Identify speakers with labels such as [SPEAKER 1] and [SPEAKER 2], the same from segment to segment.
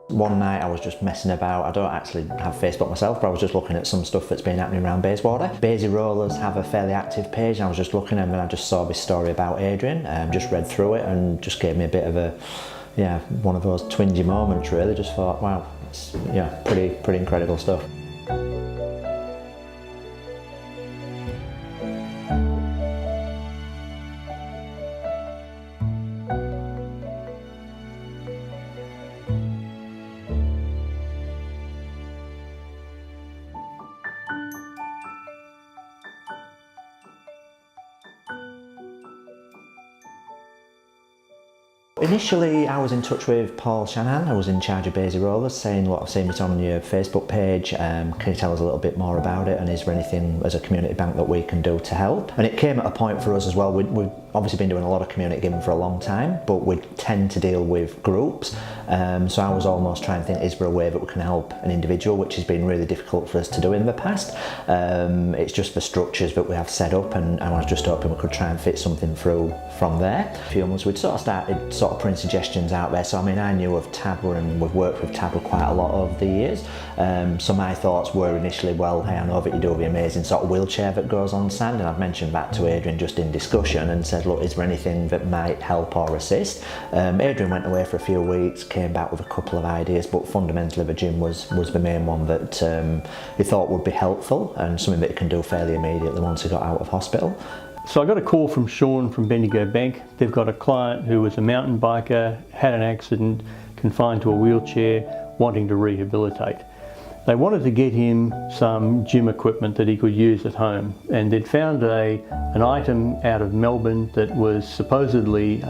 [SPEAKER 1] One night I was just messing about. I don't actually have Facebook myself, but I was just looking at some stuff that's been happening around Bayswater. Baysy Rollers have a fairly active page, and I was just looking at them and I just saw this story about Adrian, just read through it and just gave me a bit of a, yeah, one of those twingy moments really. Just thought, wow, it's, yeah, pretty incredible stuff. Initially, I was in touch with Paul Shanahan, who was in charge of Baysy Rollers, saying, look, I've seen it on your Facebook page, can you tell us a little bit more about it, and is there anything as a community bank that we can do to help? And it came at a point for us as well, we've obviously been doing a lot of community giving for a long time, but we tend to deal with groups, so I was almost trying to think, is there a way that we can help an individual, which has been really difficult for us to do in the past. It's just the structures that we have set up, and I was just hoping we could try and fit something through from there. A few months we'd sort of started putting suggestions out there. So I mean, I knew of TADWA and we've worked with TADWA quite a lot over the years. So my thoughts were initially, well, hey, I know that you do the amazing sort of wheelchair that goes on sand, and I've mentioned that to Adrian just in discussion and said, look, is there anything that might help or assist? Adrian went away for a few weeks, came back with a couple of ideas, but fundamentally the gym was the main one that he thought would be helpful and something that he can do fairly immediately once he got out of hospital.
[SPEAKER 2] So I got a call from Sean from Bendigo Bank. They've got a client who was a mountain biker, had an accident, confined to a wheelchair, wanting to rehabilitate. They wanted to get him some gym equipment that he could use at home, and they'd found an item out of Melbourne that was supposedly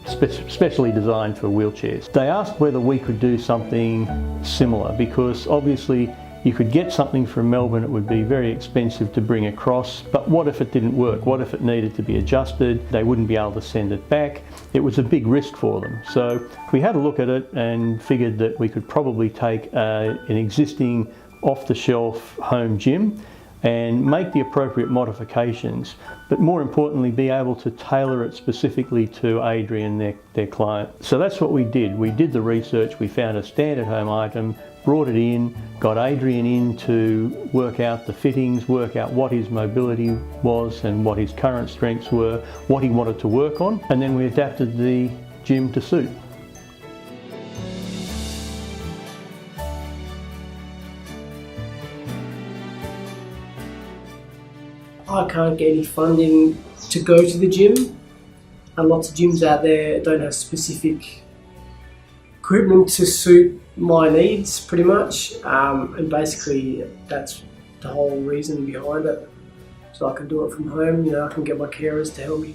[SPEAKER 2] specially designed for wheelchairs. They asked whether we could do something similar, because obviously you could get something from Melbourne, it would be very expensive to bring across, but what if it didn't work? What if it needed to be adjusted? They wouldn't be able to send it back. It was a big risk for them. So we had a look at it and figured that we could probably take an existing off-the-shelf home gym and make the appropriate modifications, but more importantly be able to tailor it specifically to Adrian, their client. So that's what we did. We did the research, we found a standard home item, brought it in, got Adrian in to work out the fittings, work out what his mobility was and what his current strengths were, what he wanted to work on, and then we adapted the gym to suit.
[SPEAKER 3] I can't get any funding to go to the gym, and lots of gyms out there don't have specific equipment to suit my needs pretty much, and basically that's the whole reason behind it. So I can do it from home, you know, I can get my carers to help me.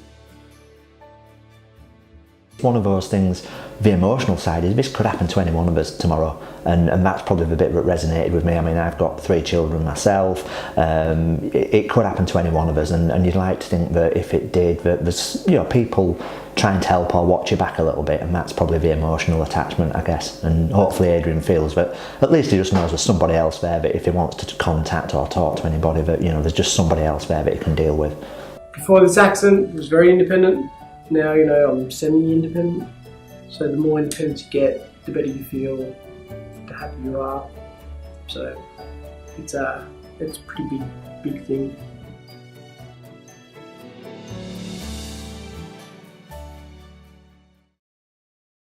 [SPEAKER 1] One of those things, the emotional side, is this could happen to any one of us tomorrow, and that's probably the bit that resonated with me. I mean, I've got 3 children myself. It could happen to any one of us, and you'd like to think that if it did, that there's, you know, people trying to help or watch you back a little bit, and that's probably the emotional attachment, I guess. And hopefully Adrian feels that at least he just knows there's somebody else there that if he wants to contact or talk to anybody, that, you know, there's just somebody else there that he can deal with.
[SPEAKER 3] Before this accident, I was very independent. Now, you know, I'm semi-independent. So the more independent you get, the better you feel, the happier you are. So it's a pretty big thing.